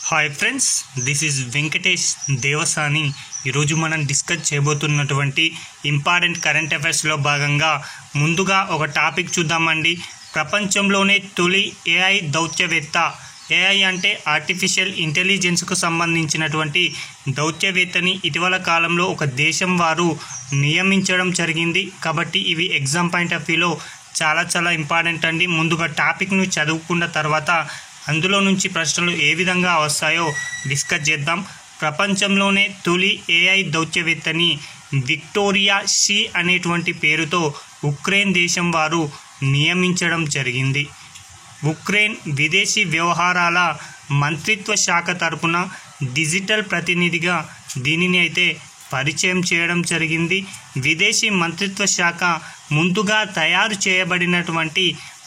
Hi friends, this is Venkatesh Devasani. ఈరోజు మనం discuss చేయబోతున్నటువంటి important current అఫైర్స్లో భాగంగా ముందుగా ఒక టాపిక్ చూద్దామండి. ప్రపంచంలోనే తొలి ఏఐ దౌత్యవేత్త. ఏఐ అంటే ఆర్టిఫిషియల్ ఇంటెలిజెన్స్కు సంబంధించినటువంటి దౌత్యవేత్తని ఇటీవల కాలంలో ఒక దేశం వారు నియమించడం జరిగింది. కాబట్టి ఇవి ఎగ్జామ్ పాయింట్ ఆఫ్ వ్యూలో చాలా ఇంపార్టెంట్ అండి. ముందుగా టాపిక్ను చదువుకున్న తర్వాత అందులో నుంచి ప్రశ్నలు ఏ విధంగా వస్తాయో డిస్కస్ చేద్దాం. ప్రపంచంలోనే తొలి ఏఐ దౌత్యవేత్తని విక్టోరియా షీ అనేటువంటి పేరుతో ఉక్రెయిన్ దేశం వారు నియమించడం జరిగింది. ఉక్రెయిన్ విదేశీ వ్యవహారాల మంత్రిత్వ శాఖ తరపున డిజిటల్ ప్రతినిధిగా దీనిని అయితే పరిచయం చేయడం జరిగింది. విదేశీ మంత్రిత్వ శాఖ ముందుగా తయారు చేయబడినటువంటి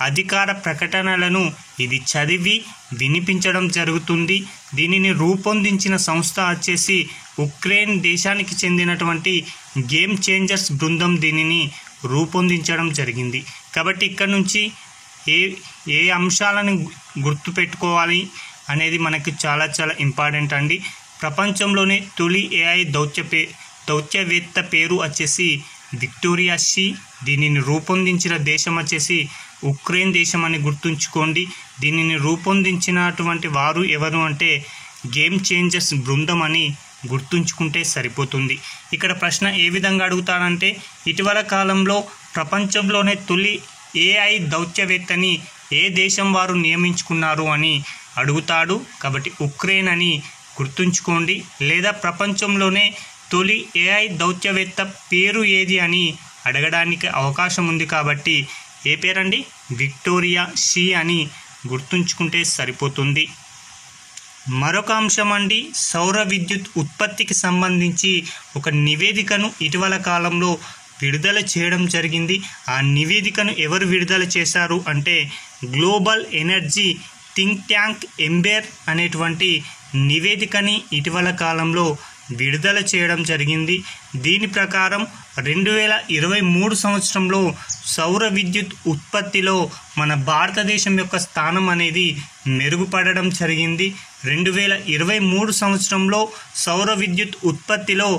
అధికార ప్రకటనలను ఇది చదివి వినిపించడం జరుగుతుంది. దీనిని రూపొందించిన సంస్థ వచ్చేసి ఉక్రెయిన్ దేశానికి చెందినటువంటి గేమ్ చేంజర్స్ బృందం దీనిని రూపొందించడం జరిగింది. కాబట్టి ఇక్కడ నుంచి ఏ అంశాలను గుర్తుపెట్టుకోవాలి అనేది మనకి చాలా ఇంపార్టెంట్ అండి. ప్రపంచంలోనే తొలి ఏఐ దౌత్యవేత్త పేరు వచ్చేసి విక్టోరియా షీ. దీనిని రూపొందించిన దేశం వచ్చేసి ఉక్రెయిన్ దేశం అని గుర్తుంచుకోండి. దీనిని రూపొందించినటువంటి వారు ఎవరు అంటే గేమ్ చేంజర్స్ బృందం అని గుర్తుంచుకుంటే సరిపోతుంది. ఇక్కడ ప్రశ్న ఏ విధంగా అడుగుతారంటే, ఇటీవల కాలంలో ప్రపంచంలోనే తొలి ఏఐ దౌత్యవేత్తని ఏ దేశం వారు నియమించుకున్నారు అని అడుగుతాడు. కాబట్టి ఉక్రెయిన్ అని గుర్తుంచుకోండి. లేదా ప్రపంచంలోనే తొలి ఏఐ దౌత్యవేత్త పేరు ఏది అని అడగడానికి అవకాశం ఉంది. కాబట్టి ఏ పేరండి? విక్టోరియా షీ అని గుర్తుంచుకుంటే సరిపోతుంది. మరొక అంశం అండి, సౌర విద్యుత్ ఉత్పత్తికి సంబంధించి ఒక నివేదికను ఇటీవల కాలంలో విడుదల చేయడం జరిగింది. ఆ నివేదికను ఎవరు విడుదల చేశారు అంటే గ్లోబల్ ఎనర్జీ థింక్ ట్యాంక్ ఎంబెర్ అనేటువంటి నివేదికని ఇటీవల కాలంలో విడుదల చేయడం జరిగింది. దీని ప్రకారం 2023 సంవత్సరంలో సౌర విద్యుత్ ఉత్పత్తిలో మన భారతదేశం యొక్క స్థానం అనేది మెరుగుపడడం జరిగింది. 2023 సంవత్సరంలో సౌర విద్యుత్ ఉత్పత్తిలో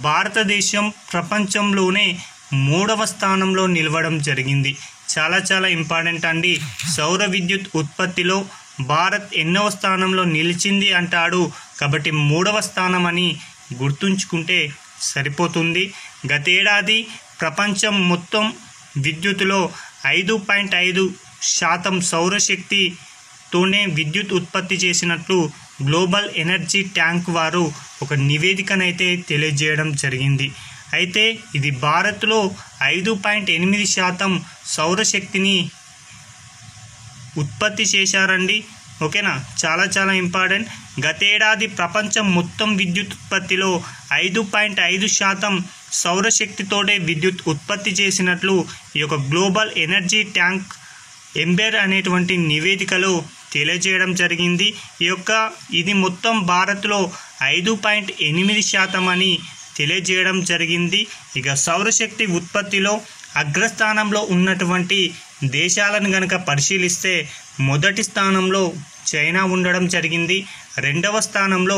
భారతదేశం ప్రపంచంలోనే 3వ స్థానంలో నిలవడం జరిగింది. చాలా ఇంపార్టెంట్ అండి. సౌర విద్యుత్ ఉత్పత్తిలో భారత్ ఎన్నవ స్థానంలో నిలిచింది అంటాడు. కాబట్టి 3వ స్థానం అని గుర్తుంచుకుంటే సరిపోతుంది. గతేడాది ప్రపంచం మొత్తం విద్యుత్తులో 5.5% సౌరశక్తితోనే విద్యుత్ ఉత్పత్తి చేసినట్లు గ్లోబల్ ఎనర్జీ ట్యాంక్ వారు ఒక నివేదికనైతే తెలియజేయడం జరిగింది. అయితే ఇది భారత్లో 5.8% సౌరశక్తిని ఉత్పత్తి చేశారండి. ఓకేనా, చాలా ఇంపార్టెంట్. గతేడాది ప్రపంచం మొత్తం విద్యుత్ ఉత్పత్తిలో 5.5% సౌరశక్తితోటే విద్యుత్ ఉత్పత్తి చేసినట్లు ఈ యొక్క గ్లోబల్ ఎనర్జీ ట్యాంక్ ఎంబెర్ అనేటువంటి నివేదికలో తెలియజేయడం జరిగింది. ఇది మొత్తం భారత్లో 5.8% అని తెలియజేయడం జరిగింది. ఇక సౌరశక్తి ఉత్పత్తిలో అగ్రస్థానంలో ఉన్నటువంటి దేశాలను గనక పరిశీలిస్తే మొదటి స్థానంలో చైనా ఉండడం జరిగింది, 2వ స్థానంలో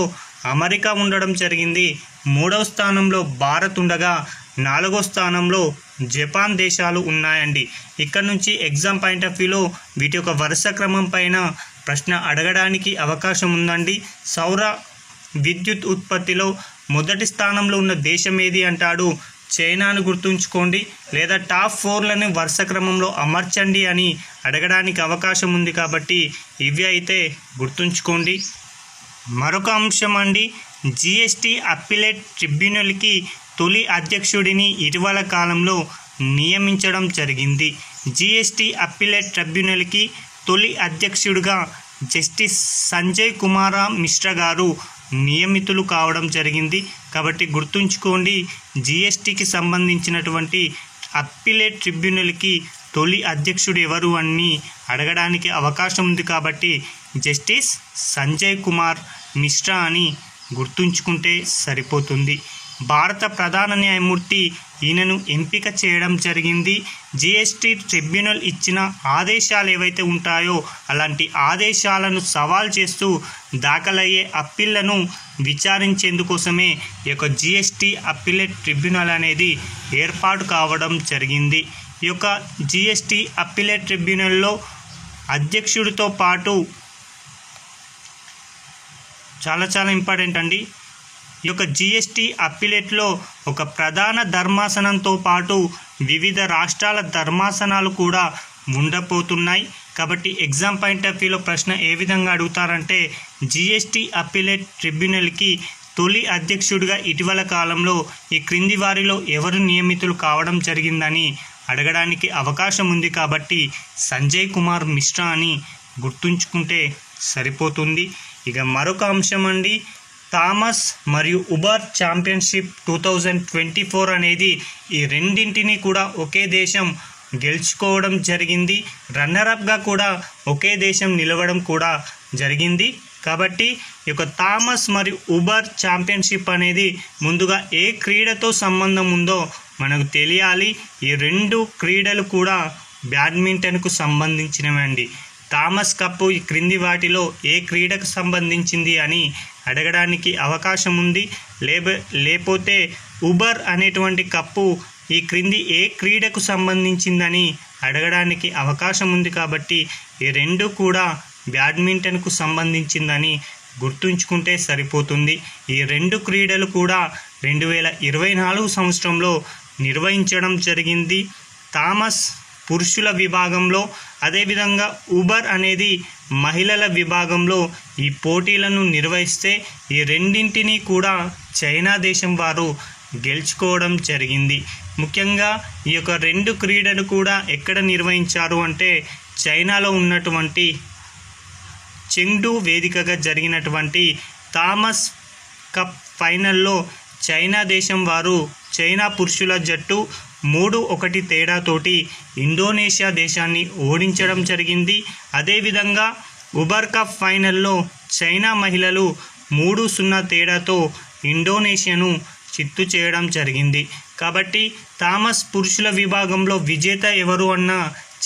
అమెరికా ఉండడం జరిగింది, 3వ స్థానంలో భారత్ ఉండగా 4వ స్థానంలో జపాన్ దేశాలు ఉన్నాయండి. ఇక్కడ నుంచి ఎగ్జామ్ పాయింట్ ఆఫ్ వ్యూలో వీటి యొక్క వరుస క్రమం పైన ప్రశ్న అడగడానికి అవకాశం ఉందండి. సౌర విద్యుత్ ఉత్పత్తిలో మొదటి స్థానంలో ఉన్న దేశం ఏది అంటాడు. చైనాను గుర్తుంచుకోండి. లేదా టాప్ 4లని వరుస క్రమంలో అమర్చండి అని అడగడానికి అవకాశం ఉంది. కాబట్టి ఇవి అయితే గుర్తుంచుకోండి. మరొక అంశం అండి, జిఎస్టీ అప్పీలేట్ ట్రిబ్యునల్కి తొలి అధ్యక్షుడిని ఇటీవల కాలంలో నియమించడం జరిగింది. జిఎస్టీ అప్పీలేట్ ట్రిబ్యునల్కి తొలి అధ్యక్షుడిగా జస్టిస్ సంజయ్ కుమార్ మిశ్రా గారు నియమితులు కావడం జరిగింది. కాబట్టి గుర్తుంచుకోండి, జిఎస్టీకి సంబంధించినటువంటి అప్పీలేట్ ట్రిబ్యునల్కి తొలి అధ్యక్షుడు ఎవరు అని అడగడానికి అవకాశం ఉంది. కాబట్టి జస్టిస్ సంజయ్ కుమార్ మిశ్రా అని గుర్తుంచుకుంటే సరిపోతుంది. భారత ప్రధాన న్యాయమూర్తి ఈయనను ఎంపిక చేయడం జరిగింది. జిఎస్టీ ట్రిబ్యునల్ ఇచ్చిన ఆదేశాలు ఏవైతే ఉంటాయో అలాంటి ఆదేశాలను సవాల్ చేస్తూ దాఖలయ్యే అప్పీళ్లను విచారించేందుకోసమే ఈ యొక్క జిఎస్టీ అప్పీలేట్ ట్రిబ్యునల్ అనేది ఏర్పాటు కావడం జరిగింది. ఈ యొక్క జిఎస్టీ అప్పీలేట్ ట్రిబ్యునల్లో అధ్యక్షుడితో పాటు చాలా ఇంపార్టెంట్ అండి. ఈ యొక్క జిఎస్టీ అప్పీలేట్లో ఒక ప్రధాన ధర్మాసనంతో పాటు వివిధ రాష్ట్రాల ధర్మాసనాలు కూడా ఉండబోతున్నాయి. కాబట్టి ఎగ్జామ్ పాయింట్ ఆఫ్ వ్యూలో ప్రశ్న ఏ విధంగా అడుగుతారంటే జిఎస్టీ అప్పీలేట్ ట్రిబ్యునల్కి తొలి అధ్యక్షుడిగా ఇటీవల కాలంలో ఈ క్రింది వారిలో ఎవరు నియమితులు కావడం జరిగిందని అడగడానికి అవకాశం ఉంది. కాబట్టి సంజయ్ కుమార్ మిశ్రా అని గుర్తుంచుకుంటే సరిపోతుంది. ఇక మరొక అంశం అండి, థామస్ మరియు ఉబర్ ఛాంపియన్షిప్ 2024 అనేది ఈ రెండింటిని కూడా ఒకే దేశం గెలుచుకోవడం జరిగింది. రన్నరప్గా కూడా ఒకే దేశం నిలవడం కూడా జరిగింది. కాబట్టి ఈ యొక్క థామస్ మరియు ఉబర్ ఛాంపియన్షిప్ అనేది ముందుగా ఏ క్రీడతో సంబంధం ఉందో మనకు తెలియాలి. ఈ రెండు క్రీడలు కూడా బ్యాడ్మింటన్కు సంబంధించినవండి. థామస్ కప్ ఈ క్రింది వాటిలో ఏ క్రీడకు సంబంధించింది అని అడగడానికి అవకాశం ఉంది. లేకపోతే ఉబర్ అనేటువంటి కప్పు ఈ క్రింది ఏ క్రీడకు సంబంధించిందని అడగడానికి అవకాశం ఉంది. కాబట్టి ఈ రెండు కూడా బ్యాడ్మింటన్కు సంబంధించిందని గుర్తుంచుకుంటే సరిపోతుంది. ఈ రెండు క్రీడలు కూడా 2024 సంవత్సరంలో నిర్వహించడం జరిగింది. థామస్ పురుషుల విభాగంలో, అదేవిధంగా ఉబర్ అనేది మహిళల విభాగంలో ఈ పోటీలను నిర్వహిస్తే ఈ రెండింటినీ కూడా చైనా దేశం వారు గెలుచుకోవడం జరిగింది. ముఖ్యంగా ఈ యొక్క రెండు క్రీడలు కూడా ఎక్కడ నిర్వహించారు అంటే చైనాలో ఉన్నటువంటి చెంగ్డు వేదికగా జరిగినటువంటి థామస్ కప్ ఫైనల్లో చైనా దేశం వారు చైనా పురుషుల జట్టు 3-1 తేడాతోటి ఇండోనేషియా దేశాన్ని ఓడించడం జరిగింది. అదేవిధంగా ఉబర్ కప్ ఫైనల్లో చైనా మహిళలు 3-0 తేడాతో ఇండోనేషియాను చిత్తు చేయడం జరిగింది. కాబట్టి థామస్ పురుషుల విభాగంలో విజేత ఎవరు అన్న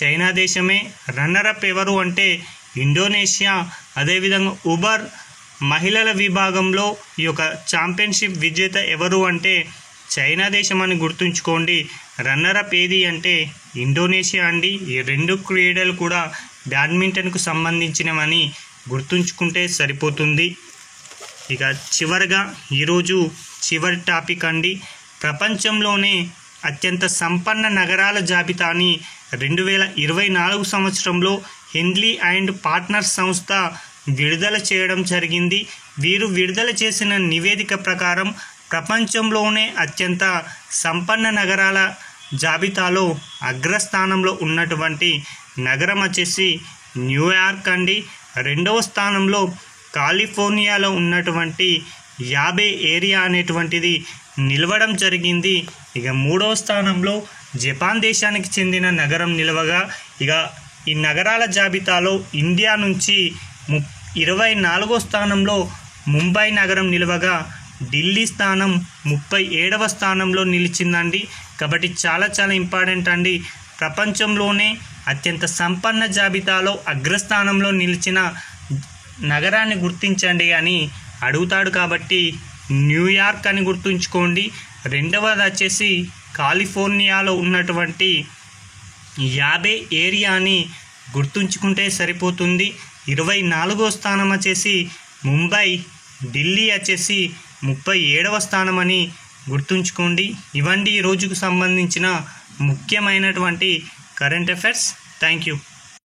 చైనా దేశమే, రన్నరప్ ఎవరు అంటే ఇండోనేషియా. అదేవిధంగా ఉబర్ మహిళల విభాగంలో ఈ యొక్క ఛాంపియన్షిప్ విజేత ఎవరు అంటే చైనా దేశం అని గుర్తుంచుకోండి. రన్నరప్ ఏది అంటే ఇండోనేషియా అండి. ఈ రెండు క్రీడలు కూడా బ్యాడ్మింటన్కు సంబంధించినవని గుర్తుంచుకుంటే సరిపోతుంది. ఇక చివరిగా ఈరోజు చివరి టాపిక్ అండి, ప్రపంచంలోనే అత్యంత సంపన్న నగరాల జాబితాని 2024 సంవత్సరంలో హెన్లీ అండ్ పార్ట్నర్స్ సంస్థ విడుదల చేయడం జరిగింది. వీరు విడుదల చేసిన నివేదిక ప్రకారం ప్రపంచంలోనే అత్యంత సంపన్న నగరాల జాబితాలో అగ్రస్థానంలో ఉన్నటువంటి నగరం వచ్చేసి న్యూయార్క్ అండి. రెండవ స్థానంలో కాలిఫోర్నియాలో ఉన్నటువంటి 50 ఏరియా అనేటువంటిది నిలవడం జరిగింది. ఇక మూడవ స్థానంలో జపాన్ దేశానికి చెందిన నగరం నిలవగా, ఇక ఈ నగరాల జాబితాలో ఇండియా నుంచి 24వ స్థానంలో ముంబై నగరం నిలవగా ఢిల్లీ స్థానం 37వ స్థానంలో నిలిచిందండి. కాబట్టి చాలా ఇంపార్టెంట్ అండి. ప్రపంచంలోనే అత్యంత సంపన్న జాబితాలో అగ్రస్థానంలో నిలిచిన నగరాన్ని గుర్తించండి అని అడుగుతాడు. కాబట్టి న్యూయార్క్ అని గుర్తుంచుకోండి. రెండవది వచ్చేసి కాలిఫోర్నియాలో ఉన్నటువంటి 50 ఏరియాని గుర్తుంచుకుంటే సరిపోతుంది. 24వ స్థానం వచ్చేసి ముంబై, ఢిల్లీ వచ్చేసి 37వ స్థానం అని గుర్తుంచుకోండి. ఇవండి ఈ రోజుకు సంబంధించిన ముఖ్యమైనటువంటి కరెంట్ అఫైర్స్. Thank you.